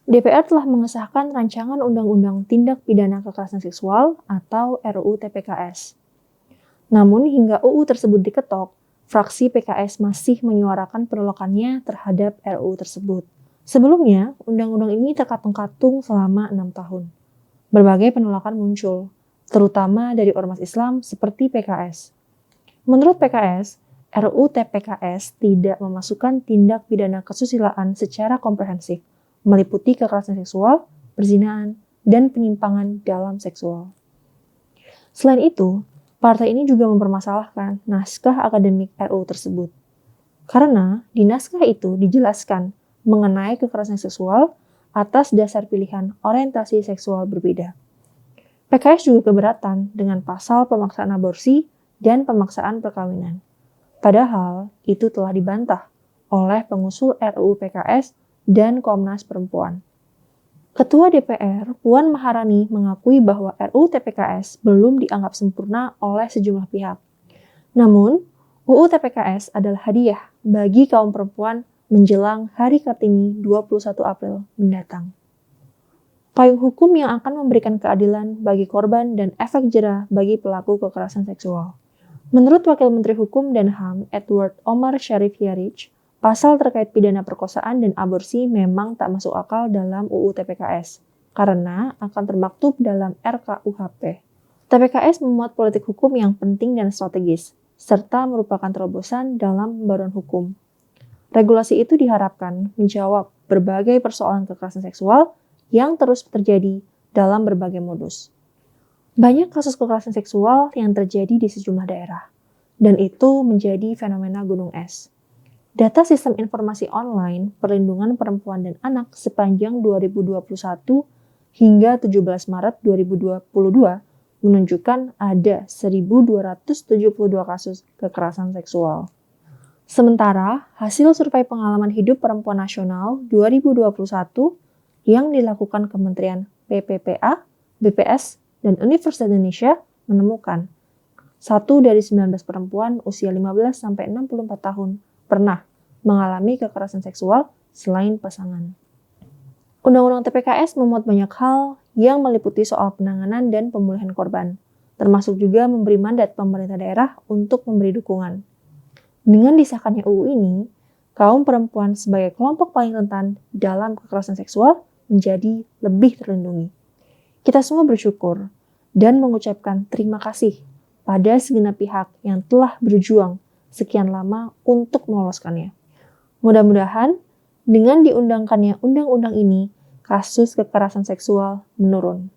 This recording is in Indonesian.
DPR telah mengesahkan Rancangan Undang-Undang Tindak Pidana Kekerasan Seksual atau RUU TPKS. Namun hingga UU tersebut diketok, fraksi PKS masih menyuarakan penolakannya terhadap RUU tersebut. Sebelumnya, undang-undang ini terkatung-katung selama 6 tahun. Berbagai penolakan muncul, terutama dari ormas Islam seperti PKS. Menurut PKS, RUU TPKS tidak memasukkan tindak pidana kesusilaan secara komprehensif, meliputi kekerasan seksual, perzinahan, dan penyimpangan dalam seksual. Selain itu, partai ini juga mempermasalahkan naskah akademik RUU tersebut. Karena di naskah itu dijelaskan mengenai kekerasan seksual atas dasar pilihan orientasi seksual berbeda. PKS juga keberatan dengan pasal pemaksaan aborsi dan pemaksaan perkawinan. Padahal itu telah dibantah oleh pengusul RUU PKS dan Komnas Perempuan. Ketua DPR, Puan Maharani, mengakui bahwa RUU TPKS belum dianggap sempurna oleh sejumlah pihak. Namun, UU TPKS adalah hadiah bagi kaum perempuan menjelang Hari Kartini 21 April mendatang. Payung hukum yang akan memberikan keadilan bagi korban dan efek jera bagi pelaku kekerasan seksual. Menurut Wakil Menteri Hukum dan HAM, Edward Omar Sharif Yarich, pasal terkait pidana perkosaan dan aborsi memang tak masuk akal dalam UU TPKS, karena akan termaktub dalam RKUHP. TPKS memuat politik hukum yang penting dan strategis, serta merupakan terobosan dalam pembaruan hukum. Regulasi itu diharapkan menjawab berbagai persoalan kekerasan seksual yang terus terjadi dalam berbagai modus. Banyak kasus kekerasan seksual yang terjadi di sejumlah daerah, dan itu menjadi fenomena gunung es. Data Sistem Informasi Online Perlindungan Perempuan dan Anak sepanjang 2021 hingga 17 Maret 2022 menunjukkan ada 1.272 kasus kekerasan seksual. Sementara, hasil survei pengalaman hidup perempuan nasional 2021 yang dilakukan Kementerian PPPA, BPS, dan Universitas Indonesia menemukan 1 dari 19 perempuan usia 15-64 tahun pernah mengalami kekerasan seksual selain pasangan. Undang-Undang TPKS memuat banyak hal yang meliputi soal penanganan dan pemulihan korban, termasuk juga memberi mandat pemerintah daerah untuk memberi dukungan. Dengan disahkannya UU ini, kaum perempuan sebagai kelompok paling rentan dalam kekerasan seksual menjadi lebih terlindungi. Kita semua bersyukur dan mengucapkan terima kasih pada segenap pihak yang telah berjuang sekian lama untuk meloloskannya. Mudah-mudahan dengan diundangkannya undang-undang ini, kasus kekerasan seksual menurun.